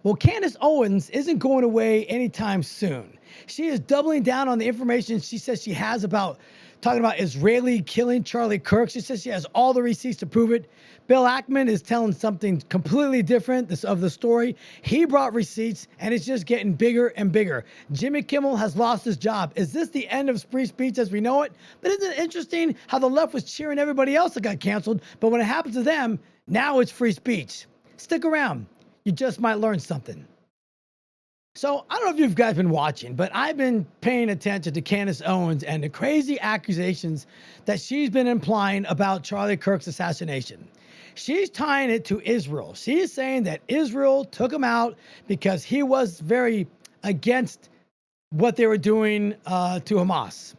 Well, Candace Owens isn't going away anytime soon. She is doubling down on the information she says she has about talking about Israeli killing Charlie Kirk. She says she has all the receipts to prove it. Bill Ackman is telling something completely different of the story. He brought receipts, and it's just getting bigger and bigger. Jimmy Kimmel has lost his job. Is this the end of free speech as we know it? But isn't it interesting how the left was cheering everybody else that got canceled, but when it happens to them, now it's free speech? Stick around. You just might learn something. So I don't know if you guys been watching, but I've been paying attention to Candace Owens and the crazy accusations that she's been implying about Charlie Kirk's assassination. She's tying it to Israel. She's saying that Israel took him out because he was very against what they were doing to Hamas.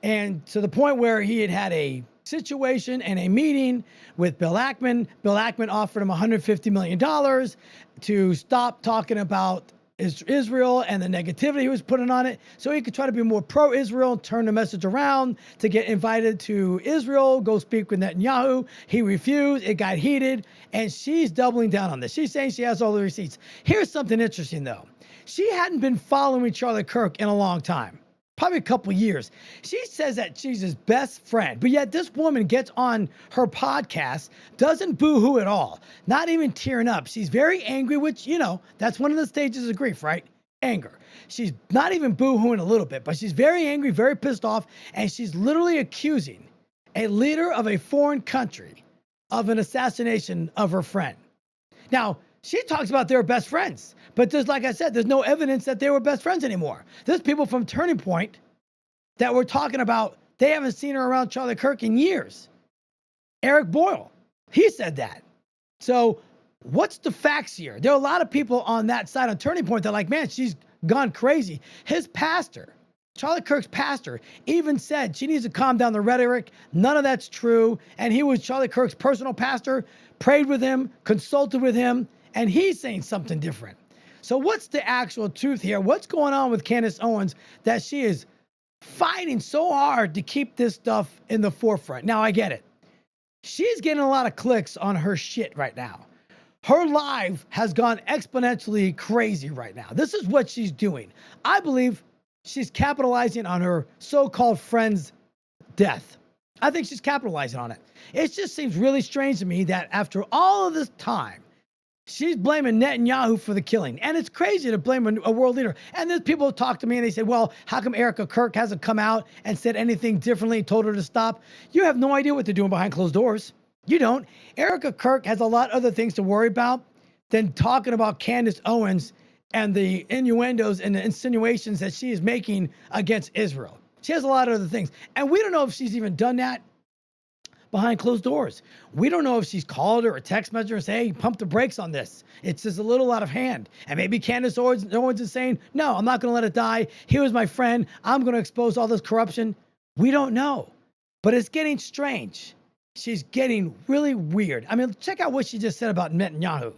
And to the point where he had a situation and a meeting with Bill Ackman. Bill Ackman offered him $150 million to stop talking about Israel and the negativity he was putting on it, so he could try to be more pro-Israel, turn the message around to get invited to Israel, go speak with Netanyahu. He refused. It got heated, and she's doubling down on this. She's saying she has all the receipts. Here's something interesting, though. She hadn't been following Charlie Kirk in a long time. Probably a couple years. She says that she's his best friend, but yet this woman gets on her podcast, doesn't boo-hoo at all, not even tearing up. She's very angry, which, you know, that's one of the stages of grief, right? Anger. She's not even boo-hooing a little bit, but she's very angry, very pissed off, and she's literally accusing a leader of a foreign country of an assassination of her friend. Now, she talks about they were best friends, but there's, like I said, there's no evidence that they were best friends anymore. There's people from Turning Point that were talking about they haven't seen her around Charlie Kirk in years. Eric Boyle, he said that. So what's the facts here? There are a lot of people on that side on Turning Point that are like, man, she's gone crazy. His pastor, Charlie Kirk's pastor, even said she needs to calm down the rhetoric. None of that's true. And he was Charlie Kirk's personal pastor, prayed with him, consulted with him, and he's saying something different. So what's the actual truth here? What's going on with Candace Owens that she is fighting so hard to keep this stuff in the forefront? Now, I get it. She's getting a lot of clicks on her shit right now. Her live has gone exponentially crazy right now. This is what she's doing. I believe she's capitalizing on her so-called friend's death. I think she's capitalizing on it. It just seems really strange to me that after all of this time, she's blaming Netanyahu for the killing. And it's crazy to blame a world leader. And there's people who talk to me and they say, well, how come Erica Kirk hasn't come out and said anything differently, told her to stop? You have no idea what they're doing behind closed doors. You don't. Erica Kirk has a lot of other things to worry about than talking about Candace Owens and the innuendos and the insinuations that she is making against Israel. She has a lot of other things. And we don't know if she's even done that behind closed doors. We don't know if she's called her or text messaged her and say, hey, pump the brakes on this. It's just a little out of hand. And maybe Candace Owens is saying, no, I'm not going to let it die. He was my friend. I'm going to expose all this corruption. We don't know. But it's getting strange. She's getting really weird. I mean, check out what she just said about Netanyahu.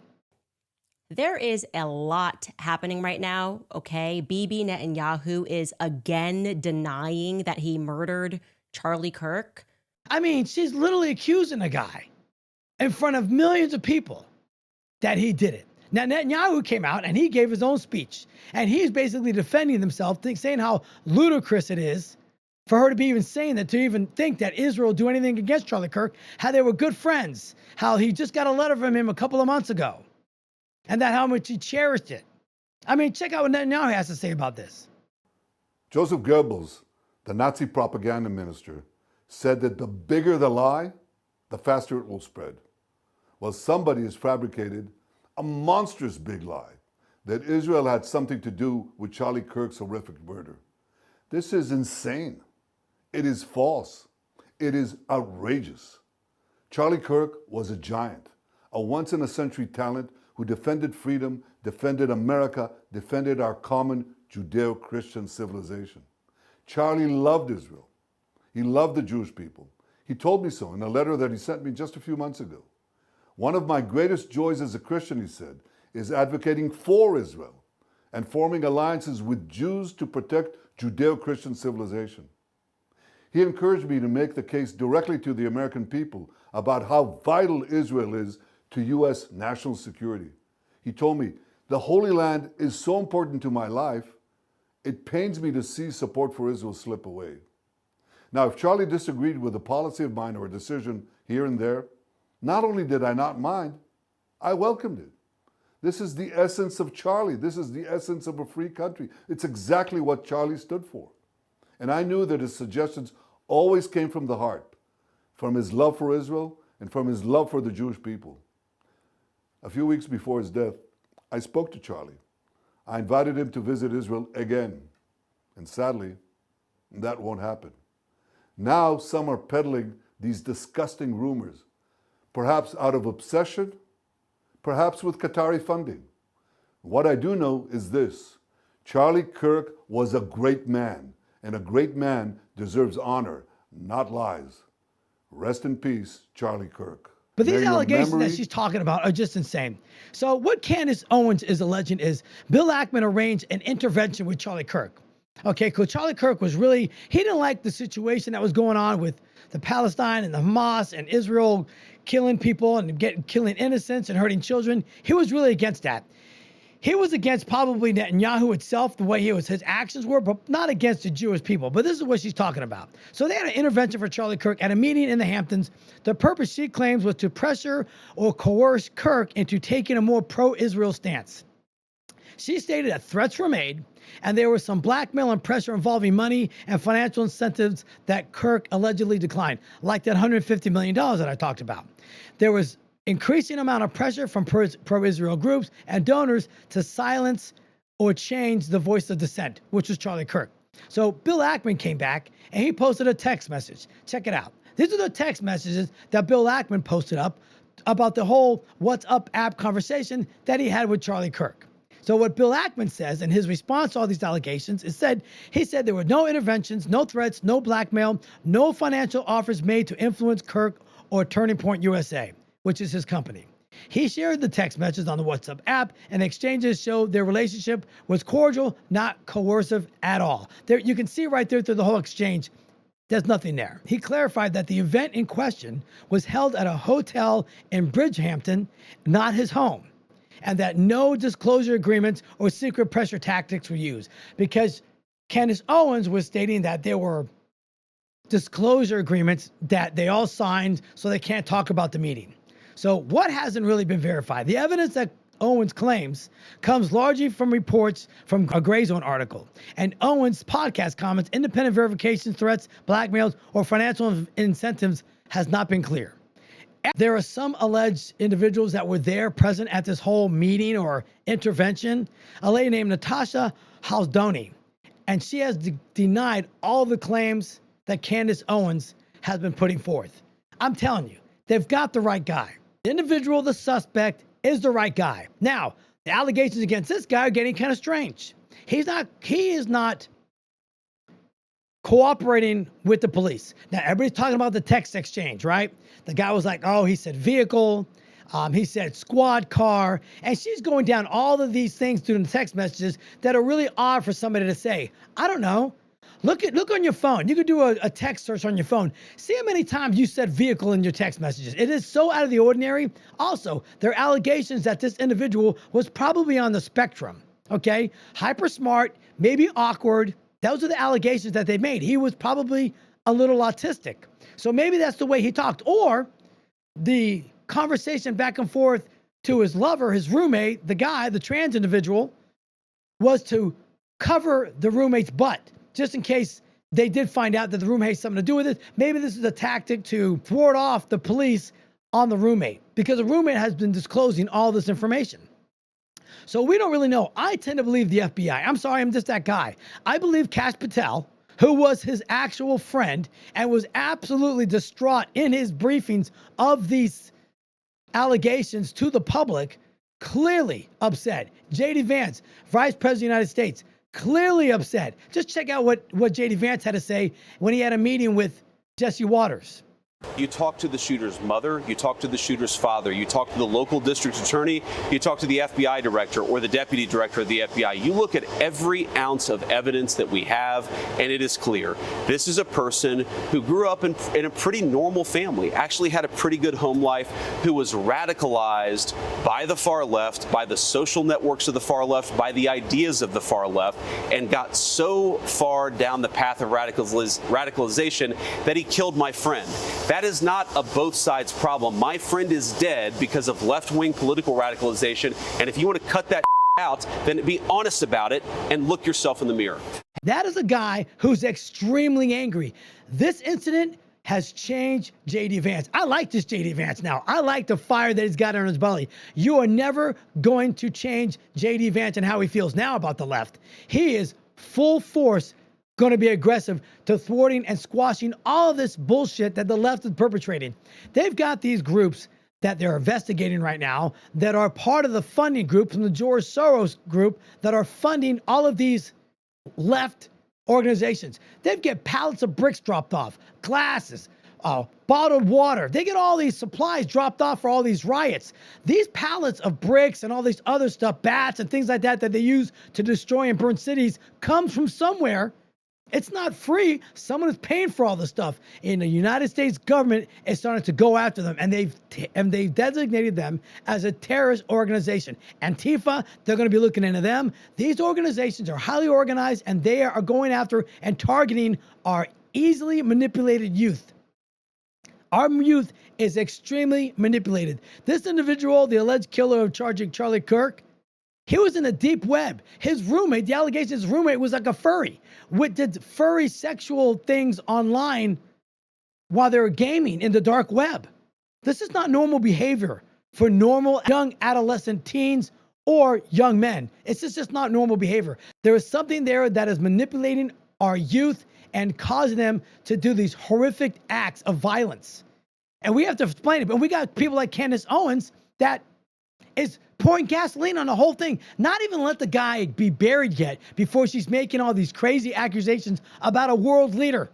There is a lot happening right now, okay? Bibi Netanyahu is again denying that he murdered Charlie Kirk. I mean, she's literally accusing a guy in front of millions of people that he did it. Now, Netanyahu came out and he gave his own speech, and he's basically defending himself, saying how ludicrous it is for her to be even saying that, to even think that Israel do anything against Charlie Kirk, how they were good friends, how he just got a letter from him a couple of months ago, and that how much he cherished it. I mean, check out what Netanyahu has to say about this. Joseph Goebbels, the Nazi propaganda minister, said that the bigger the lie, the faster it will spread. Well, somebody has fabricated a monstrous big lie that Israel had something to do with Charlie Kirk's horrific murder. This is insane. It is false. It is outrageous. Charlie Kirk was a giant, a once-in-a-century talent who defended freedom, defended America, defended our common Judeo-Christian civilization. Charlie loved Israel. He loved the Jewish people. He told me so in a letter that he sent me just a few months ago. One of my greatest joys as a Christian, he said, is advocating for Israel and forming alliances with Jews to protect Judeo-Christian civilization. He encouraged me to make the case directly to the American people about how vital Israel is to U.S. national security. He told me The Holy Land is so important to my life, it pains me to see support for Israel slip away. Now, if Charlie disagreed with a policy of mine or a decision here and there, not only did I not mind, I welcomed it. This is the essence of Charlie. This is the essence of a free country. It's exactly what Charlie stood for. And I knew that his suggestions always came from the heart, from his love for Israel and from his love for the Jewish people. A few weeks before his death, I spoke to Charlie. I invited him to visit Israel again. And sadly, that won't happen. Now some are peddling these disgusting rumors, perhaps out of obsession, perhaps with Qatari funding. What I do know is this: Charlie Kirk was a great man, and a great man deserves honor, not lies. Rest in peace, Charlie Kirk. But these May your allegations memory- that she's talking about are just insane. So what Candace Owens is alleging is Bill Ackman arranged an intervention with Charlie Kirk. Okay, because Charlie Kirk was he didn't like the situation that was going on with the Palestine and the Hamas and Israel killing people and killing innocents and hurting children. He was really against that. He was against probably Netanyahu itself, the way his actions were, but not against the Jewish people. But this is what she's talking about. So they had an intervention for Charlie Kirk at a meeting in the Hamptons. The purpose, she claims, was to pressure or coerce Kirk into taking a more pro-Israel stance. She stated that threats were made, and there was some blackmail and pressure involving money and financial incentives that Kirk allegedly declined, like that $150 million that I talked about. There was increasing amount of pressure from pro-Israel groups and donors to silence or change the voice of dissent, which was Charlie Kirk. So Bill Ackman came back and he posted a text message. Check it out. These are the text messages that Bill Ackman posted up about the whole What's Up app conversation that he had with Charlie Kirk. So what Bill Ackman says in his response to all these allegations is he said there were no interventions, no threats, no blackmail, no financial offers made to influence Kirk or Turning Point USA, which is his company. He shared the text messages on the WhatsApp app, and exchanges showed their relationship was cordial, not coercive at all. There, you can see right there through the whole exchange, there's nothing there. He clarified that the event in question was held at a hotel in Bridgehampton, not his home, and that no disclosure agreements or secret pressure tactics were used, because Candace Owens was stating that there were disclosure agreements that they all signed so they can't talk about the meeting. So what hasn't really been verified? The evidence that Owens claims comes largely from reports from a Gray Zone article and Owens' podcast comments. Independent verification, threats, blackmails, or financial incentives has not been clear. There are some alleged individuals that were there present at this whole meeting or intervention. A lady named Natasha Haldoni, and she has denied all the claims that Candace Owens has been putting forth. I'm telling you, they've got the right guy. The individual, the suspect, is the right guy. Now, the allegations against this guy are getting kind of strange. He is not cooperating with the police. Now, everybody's talking about the text exchange, right? The guy was like, oh, he said vehicle, he said squad car, and she's going down all of these things through the text messages that are really odd for somebody to say. I don't know. Look on your phone. You could do a text search on your phone. See how many times you said vehicle in your text messages. It is so out of the ordinary. Also, there are allegations that this individual was probably on the spectrum, okay? Hyper smart, maybe awkward. Those are the allegations that they made. He was probably a little autistic. So maybe that's the way he talked. Or the conversation back and forth to his lover, his roommate, the guy, the trans individual, was to cover the roommate's butt, just in case they did find out that the roommate has something to do with it. Maybe this is a tactic to thwart off the police on the roommate, because the roommate has been disclosing all this information. So we don't really know. I tend to believe the FBI. I'm sorry, I'm just that guy. I believe Kash Patel, who was his actual friend and was absolutely distraught in his briefings of these allegations to the public, clearly upset. J.D. Vance, Vice President of the United States, clearly upset. Just check out what J.D. Vance had to say when he had a meeting with Jesse Waters. You talk to the shooter's mother, you talk to the shooter's father, you talk to the local district attorney, you talk to the FBI director or the deputy director of the FBI. You look at every ounce of evidence that we have, and it is clear. This is a person who grew up in a pretty normal family, actually had a pretty good home life, who was radicalized by the far left, by the social networks of the far left, by the ideas of the far left, and got so far down the path of radicalization that he killed my friend. That is not a both sides problem. My friend is dead because of left-wing political radicalization. And if you want to cut that out, then be honest about it and look yourself in the mirror. That is a guy who's extremely angry. This incident has changed J.D. Vance. I like this J.D. Vance now. I like the fire that he's got on his belly. You are never going to change J.D. Vance and how he feels now about the left. He is full force going to be aggressive to thwarting and squashing all of this bullshit that the left is perpetrating. They've got these groups that they're investigating right now that are part of the funding group from the George Soros group that are funding all of these left organizations. They get pallets of bricks dropped off, glasses, bottled water. They get all these supplies dropped off for all these riots. These pallets of bricks and all this other stuff, bats and things like that that they use to destroy and burn cities comes from somewhere. It's not free. Someone is paying for all this stuff. And the United States government is starting to go after them, and they've designated them as a terrorist organization. Antifa, they're going to be looking into them. These organizations are highly organized, and they are going after and targeting our easily manipulated youth. Our youth is extremely manipulated. This individual, the alleged killer of Charlie Kirk, he was in the deep web. His roommate, the allegation, his roommate was like a furry, did furry sexual things online while they were gaming in the dark web. This is not normal behavior for normal young adolescent teens or young men. It's just not normal behavior. There is something there that is manipulating our youth and causing them to do these horrific acts of violence. And we have to explain it. But we got people like Candace Owens that is pouring gasoline on the whole thing. Not even let the guy be buried yet before she's making all these crazy accusations about a world leader.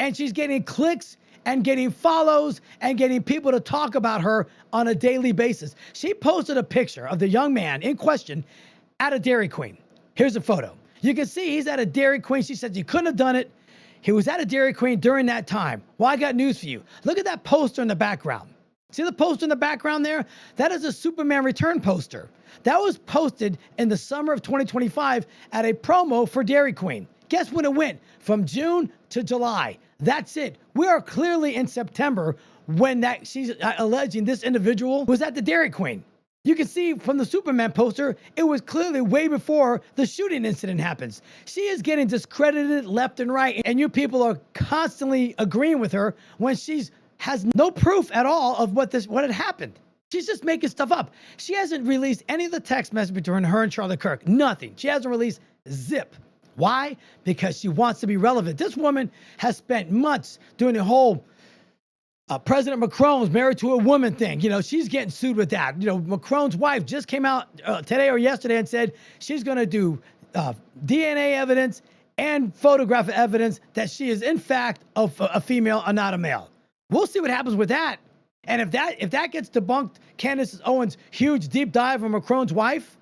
And she's getting clicks and getting follows and getting people to talk about her on a daily basis. She posted a picture of the young man in question at a Dairy Queen. Here's a photo. You can see he's at a Dairy Queen. She said he couldn't have done it. He was at a Dairy Queen during that time. Well, I got news for you. Look at that poster in the background. See the poster in the background there? That is a Superman Return poster. That was posted in the summer of 2025 at a promo for Dairy Queen. Guess when it went? From June to July. That's it. We are clearly in September when she's alleging this individual was at the Dairy Queen. You can see from the Superman poster, it was clearly way before the shooting incident happens. She is getting discredited left and right, and you people are constantly agreeing with her when she's has no proof at all of what had happened. She's just making stuff up. She hasn't released any of the text messages between her and Charlie Kirk. Nothing. She hasn't released zip. Why? Because she wants to be relevant. This woman has spent months doing the whole President Macron's married to a woman thing. You know, she's getting sued with that. You know, Macron's wife just came out today or yesterday and said she's going to do DNA evidence and photographic evidence that she is in fact a female and not a male. We'll see what happens with that. And if that gets debunked, Candace Owens' huge deep dive on Macron's wife,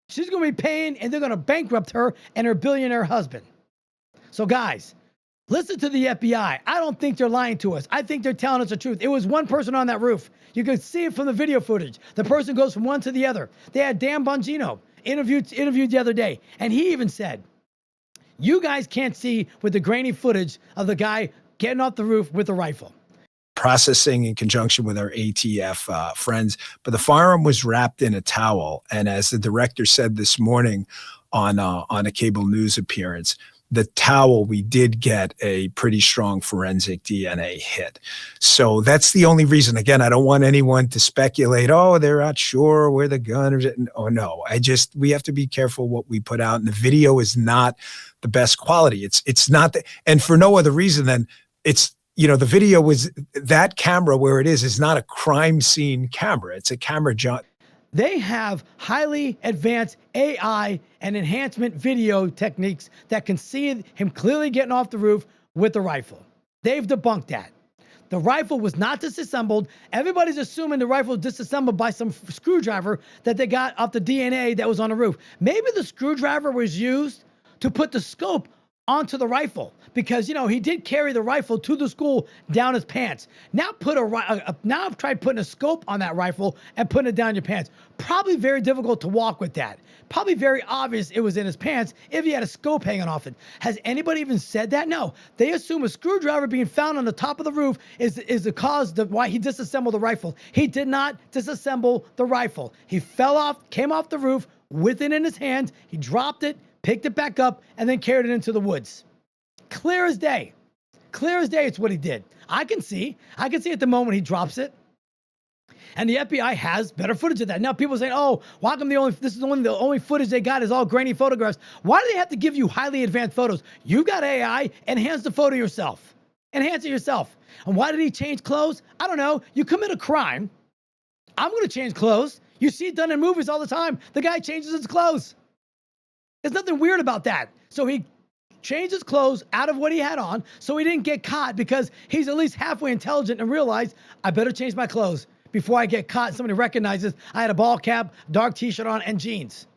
she's going to be paying, and they're going to bankrupt her and her billionaire husband. So guys, listen to the FBI. I don't think they're lying to us. I think they're telling us the truth. It was one person on that roof. You can see it from the video footage. The person goes from one to the other. They had Dan Bongino interviewed the other day, and he even said, you guys can't see with the grainy footage of the guy getting off the roof with a rifle. Processing in conjunction with our ATF friends, but the firearm was wrapped in a towel. And as the director said this morning on a cable news appearance, the towel, we did get a pretty strong forensic DNA hit. So that's the only reason. Again, I don't want anyone to speculate, oh, they're not sure where the gun is. Oh, no, we have to be careful what we put out. And the video is not the best quality. It's not, and for no other reason than it's, you know, the video was, that camera where it is not a crime scene camera. It's a camera They have highly advanced AI and enhancement video techniques that can see him clearly getting off the roof with a rifle. They've debunked that. The rifle was not disassembled. Everybody's assuming the rifle was disassembled by some screwdriver that they got off the DNA that was on the roof. Maybe the screwdriver was used to put the scope onto the rifle because, you know, he did carry the rifle to the school down his pants. Now now I've tried putting a scope on that rifle and putting it down your pants. Probably very difficult to walk with that. Probably very obvious it was in his pants if he had a scope hanging off it. Has anybody even said that? No. They assume a screwdriver being found on the top of the roof is the cause why he disassembled the rifle. He did not disassemble the rifle. He fell off, came off the roof with it in his hands. He dropped it, picked it back up, and then carried it into the woods. Clear as day. Clear as day, it's what he did. I can see at the moment he drops it. And the FBI has better footage of that. Now people say, oh, why come the only footage they got is all grainy photographs? Why do they have to give you highly advanced photos? You got AI, enhance the photo yourself. Enhance it yourself. And why did he change clothes? I don't know. You commit a crime. I'm going to change clothes. You see it done in movies all the time. The guy changes his clothes. There's nothing weird about that. So he changed his clothes out of what he had on so he didn't get caught because he's at least halfway intelligent and realized I better change my clothes before I get caught and somebody recognizes I had a ball cap, dark t-shirt on, and jeans.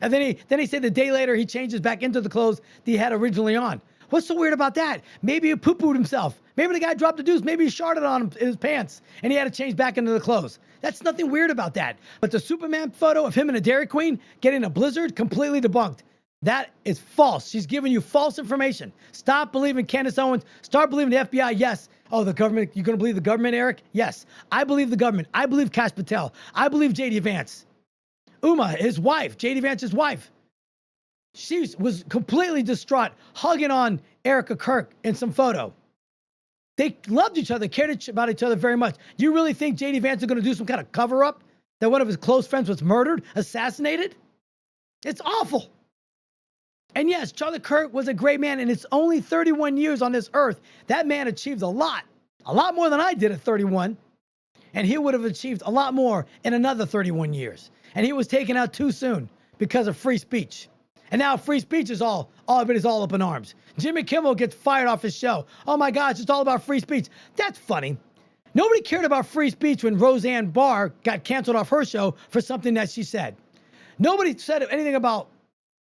And then he said the day later he changes back into the clothes that he had originally on. What's so weird about that? Maybe he poo-pooed himself. Maybe the guy dropped the deuce. Maybe he sharted on him in his pants and he had to change back into the clothes. That's nothing weird about that. But the Superman photo of him and a Dairy Queen getting a blizzard, completely debunked. That is false. She's giving you false information. Stop believing Candace Owens. Start believing the FBI. Yes. Oh, the government. You're going to believe the government, Eric? Yes. I believe the government. I believe Kash Patel. I believe J.D. Vance. Uma, his wife, J.D. Vance's wife. She was completely distraught, hugging on Erica Kirk in some photo. They loved each other, cared about each other very much. Do you really think J.D. Vance is going to do some kind of cover-up that one of his close friends was murdered, assassinated? It's awful. And yes, Charlie Kirk was a great man, and it's only 31 years on this earth. That man achieved a lot more than I did at 31. And he would have achieved a lot more in another 31 years. And he was taken out too soon because of free speech. And now free speech is everybody's all up in arms. Jimmy Kimmel gets fired off his show. Oh my gosh, it's all about free speech. That's funny. Nobody cared about free speech when Roseanne Barr got canceled off her show for something that she said. Nobody said anything about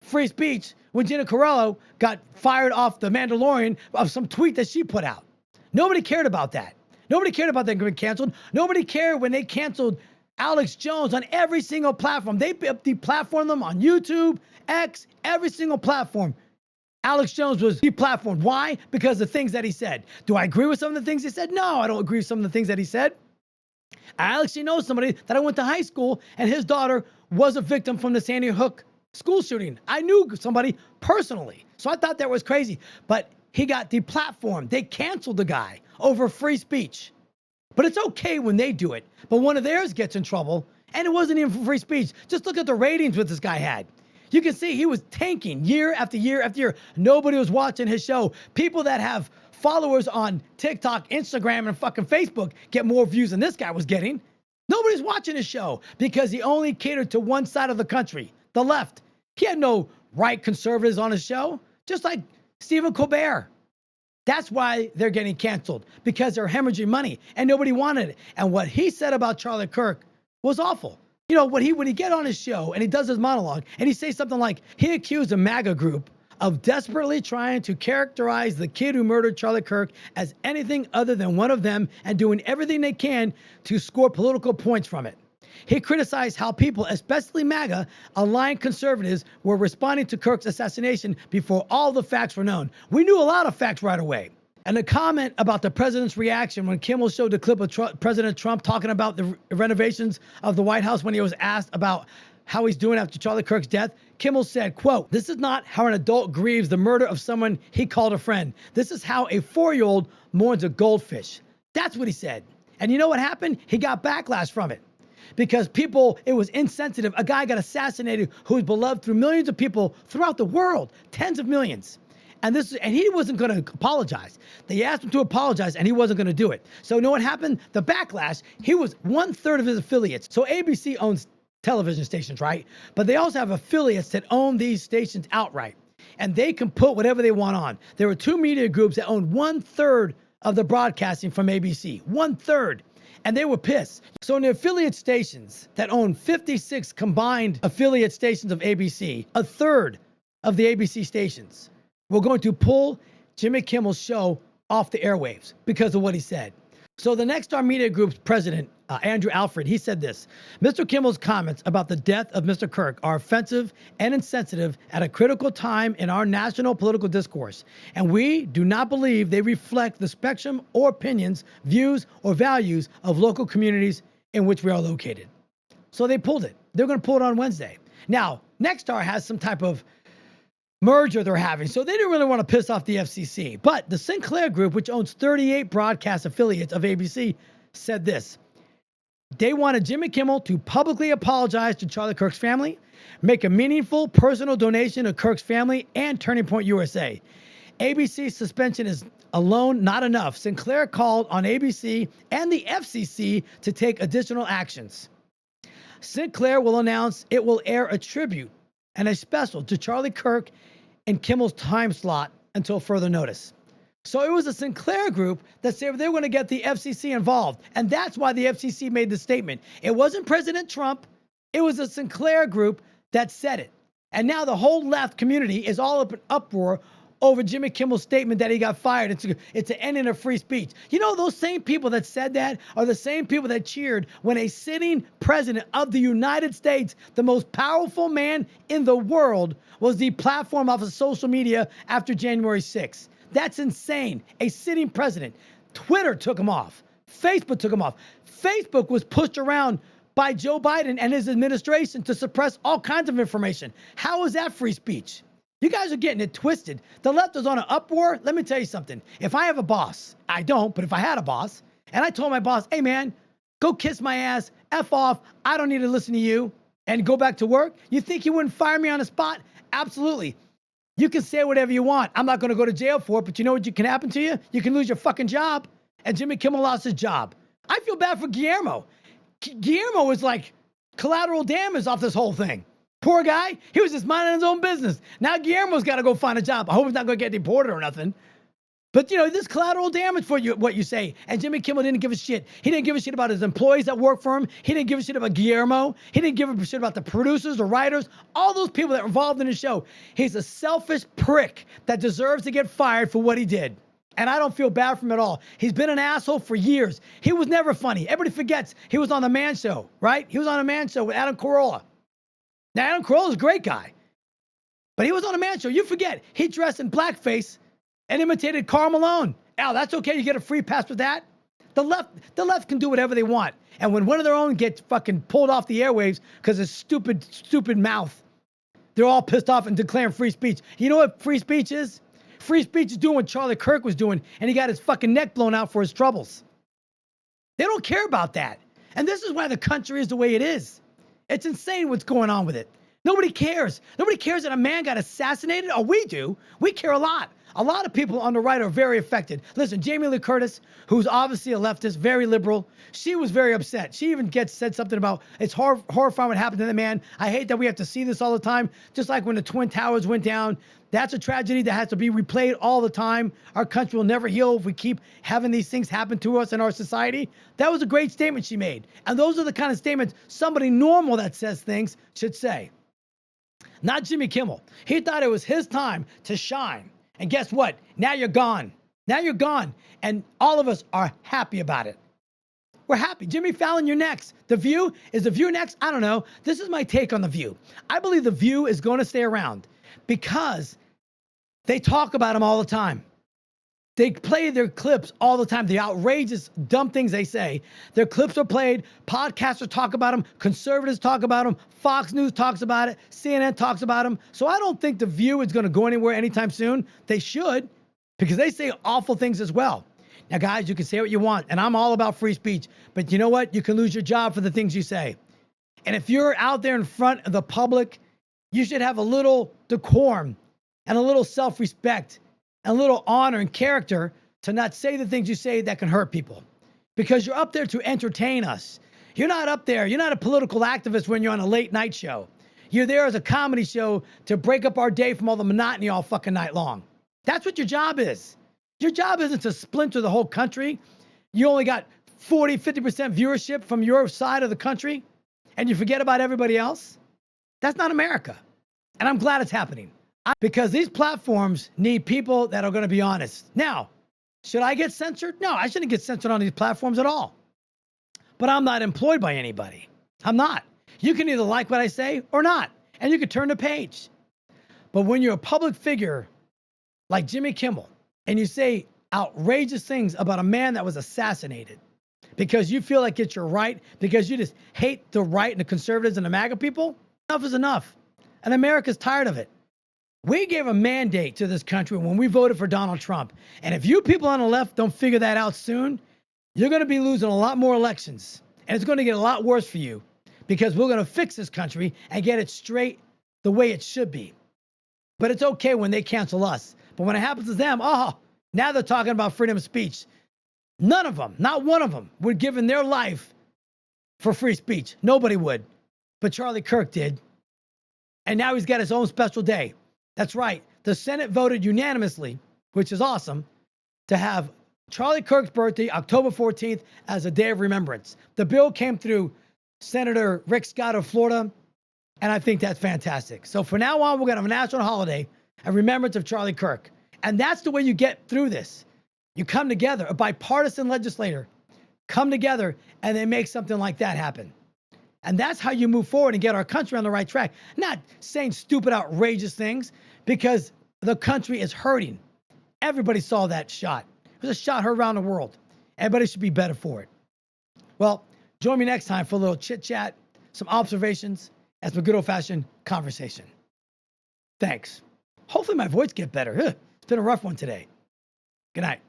free speech when Gina Carano got fired off The Mandalorian of some tweet that she put out. Nobody cared about that. Nobody cared about that getting canceled. Nobody cared when they canceled Alex Jones on every single platform. They deplatformed them on YouTube, X, every single platform. Alex Jones was deplatformed. Why? Because of the things that he said. Do I agree with some of the things he said? No, I don't agree with some of the things that he said. I actually know somebody that I went to high school, and his daughter was a victim from the Sandy Hook school shooting. I knew somebody personally, so I thought that was crazy. But he got deplatformed. They canceled the guy over free speech. But it's okay when they do it. But one of theirs gets in trouble, and it wasn't even for free speech. Just look at the ratings what this guy had. You can see he was tanking year after year after year. Nobody was watching his show. People that have followers on TikTok, Instagram, and fucking Facebook get more views than this guy was getting. Nobody's watching his show because he only catered to one side of the country, the left. He had no right conservatives on his show, just like Stephen Colbert. That's why they're getting canceled, because they're hemorrhaging money and nobody wanted it. And what he said about Charlie Kirk was awful. You know, when he get on his show and he does his monologue and he says something like, he accused a MAGA group of desperately trying to characterize the kid who murdered Charlie Kirk as anything other than one of them and doing everything they can to score political points from it. He criticized how people, especially MAGA, aligned conservatives, were responding to Kirk's assassination before all the facts were known. We knew a lot of facts right away. And the comment about the president's reaction when Kimmel showed the clip of President Trump talking about the renovations of the White House when he was asked about how he's doing after Charlie Kirk's death, Kimmel said, quote, "This is not how an adult grieves the murder of someone he called a friend. This is how a 4-year-old mourns a goldfish." That's what he said. And you know what happened? He got backlash from it. Because people, it was insensitive. A guy got assassinated who was beloved through millions of people throughout the world, tens of millions. And he wasn't going to apologize. They asked him to apologize, and he wasn't going to do it. So you know what happened? The backlash, he was 1/3 of his affiliates. So ABC owns television stations, right? But they also have affiliates that own these stations outright. And they can put whatever they want on. There were 2 media groups that owned 1/3 of the broadcasting from ABC. 1/3. And they were pissed. So in the affiliate stations that own 56 combined affiliate stations of ABC, 1/3 of the ABC stations were going to pull Jimmy Kimmel's show off the airwaves because of what he said. So the Nexstar Media Group's president, Andrew Alfred, he said this: Mr. Kimmel's comments about the death of Mr. Kirk are offensive and insensitive at a critical time in our national political discourse, and we do not believe they reflect the spectrum or opinions, views, or values of local communities in which we are located. So they pulled it. They're going to pull it on Wednesday. Now, Nexstar has some type of merger they're having, so they didn't really want to piss off the FCC. But the Sinclair Group, which owns 38 broadcast affiliates of ABC, said this: they wanted Jimmy Kimmel to publicly apologize to Charlie Kirk's family, make a meaningful personal donation to Kirk's family and Turning Point USA. ABC's suspension is alone not enough. Sinclair called on ABC and the FCC to take additional actions. Sinclair will announce it will air a tribute and a special to Charlie Kirk in Kimmel's time slot until further notice. So it was a Sinclair group that said they were going to get the FCC involved. And that's why the FCC made the statement. It wasn't President Trump. It was a Sinclair group that said it. And now the whole left community is all up in uproar over Jimmy Kimmel's statement that he got fired. It's an ending of free speech. You know, those same people that said that are the same people that cheered when a sitting president of the United States, the most powerful man in the world, was deplatformed off of social media after January 6th. That's insane. A sitting president. Twitter took him off. Facebook took him off. Facebook was pushed around by Joe Biden and his administration to suppress all kinds of information. How is that free speech? You guys are getting it twisted. The left is on an uproar. Let me tell you something. If I have a boss, I don't, but if I had a boss, and I told my boss, hey man, go kiss my ass, F off, I don't need to listen to you, and go back to work, you think he wouldn't fire me on the spot? Absolutely. You can say whatever you want. I'm not going to go to jail for it, but you know what can happen to you? You can lose your fucking job. And Jimmy Kimmel lost his job. I feel bad for Guillermo. Guillermo was like collateral damage off this whole thing. Poor guy. He was just minding his own business. Now Guillermo's got to go find a job. I hope he's not going to get deported or nothing. But, you know, this collateral damage for you, what you say. And Jimmy Kimmel didn't give a shit. He didn't give a shit about his employees that work for him. He didn't give a shit about Guillermo. He didn't give a shit about the producers, the writers, all those people that were involved in the show. He's a selfish prick that deserves to get fired for what he did. And I don't feel bad for him at all. He's been an asshole for years. He was never funny. Everybody forgets he was on The Man Show, right? He was on The Man Show with Adam Carolla. Now, Adam Carolla's a great guy. But he was on The Man Show. You forget. He dressed in blackface and imitated Karl Malone. Al, that's okay. You get a free pass with that. The left can do whatever they want. And when one of their own gets fucking pulled off the airwaves because of stupid mouth, they're all pissed off and declaring free speech. You know what free speech is? Free speech is doing what Charlie Kirk was doing, and he got his fucking neck blown out for his troubles. They don't care about that. And this is why the country is the way it is. It's insane what's going on with it. Nobody cares. Nobody cares that a man got assassinated. Oh, we do. We care a lot. A lot of people on the right are very affected. Listen, Jamie Lee Curtis, who's obviously a leftist, very liberal, she was very upset. She even said something about, it's horrifying what happened to the man. I hate that we have to see this all the time. Just like when the Twin Towers went down, that's a tragedy that has to be replayed all the time. Our country will never heal if we keep having these things happen to us in our society. That was a great statement she made. And those are the kind of statements somebody normal that says things should say. Not Jimmy Kimmel. He thought it was his time to shine. And guess what? Now you're gone. Now you're gone. And all of us are happy about it. We're happy. Jimmy Fallon, you're next. The View? Is The View next? I don't know. This is my take on The View. I believe The View is going to stay around because they talk about him all the time. They play their clips all the time. The outrageous, dumb things they say. Their clips are played. Podcasters talk about them. Conservatives talk about them. Fox News talks about it. CNN talks about them. So I don't think The View is going to go anywhere anytime soon. They should, because they say awful things as well. Now, guys, you can say what you want, and I'm all about free speech. But you know what? You can lose your job for the things you say. And if you're out there in front of the public, you should have a little decorum and a little self-respect and a little honor and character to not say the things you say that can hurt people. Because you're up there to entertain us. You're not up there. You're not a political activist when you're on a late night show. You're there as a comedy show to break up our day from all the monotony all fucking night long. That's what your job is. Your job isn't to splinter the whole country. You only got 40, 50% viewership from your side of the country, and you forget about everybody else. That's not America. And I'm glad it's happening because these platforms need people that are going to be honest. Now, should I get censored? No, I shouldn't get censored on these platforms at all. But I'm not employed by anybody. I'm not. You can either like what I say or not, and you can turn the page. But when you're a public figure like Jimmy Kimmel and you say outrageous things about a man that was assassinated because you feel like it's your right, because you just hate the right and the conservatives and the MAGA people, enough is enough. And America's tired of it. We gave a mandate to this country when we voted for Donald Trump. And if you people on the left don't figure that out soon, you're going to be losing a lot more elections. And it's going to get a lot worse for you because we're going to fix this country and get it straight the way it should be. But it's okay when they cancel us. But when it happens to them, now they're talking about freedom of speech. None of them, not one of them, would give in their life for free speech. Nobody would. But Charlie Kirk did. And now he's got his own special day. That's right. The Senate voted unanimously, which is awesome, to have Charlie Kirk's birthday, October 14th, as a day of remembrance. The bill came through Senator Rick Scott of Florida, and I think that's fantastic. So from now on, we're going to have a national holiday, a remembrance of Charlie Kirk. And that's the way you get through this. You come together, a bipartisan legislator, come together, and they make something like that happen. And that's how you move forward and get our country on the right track. Not saying stupid, outrageous things, because the country is hurting. Everybody saw that shot. It was a shot heard around the world. Everybody should be better for it. Well, join me next time for a little chit-chat, some observations, and some good old-fashioned conversation. Thanks. Hopefully my voice gets better. It's been a rough one today. Good night.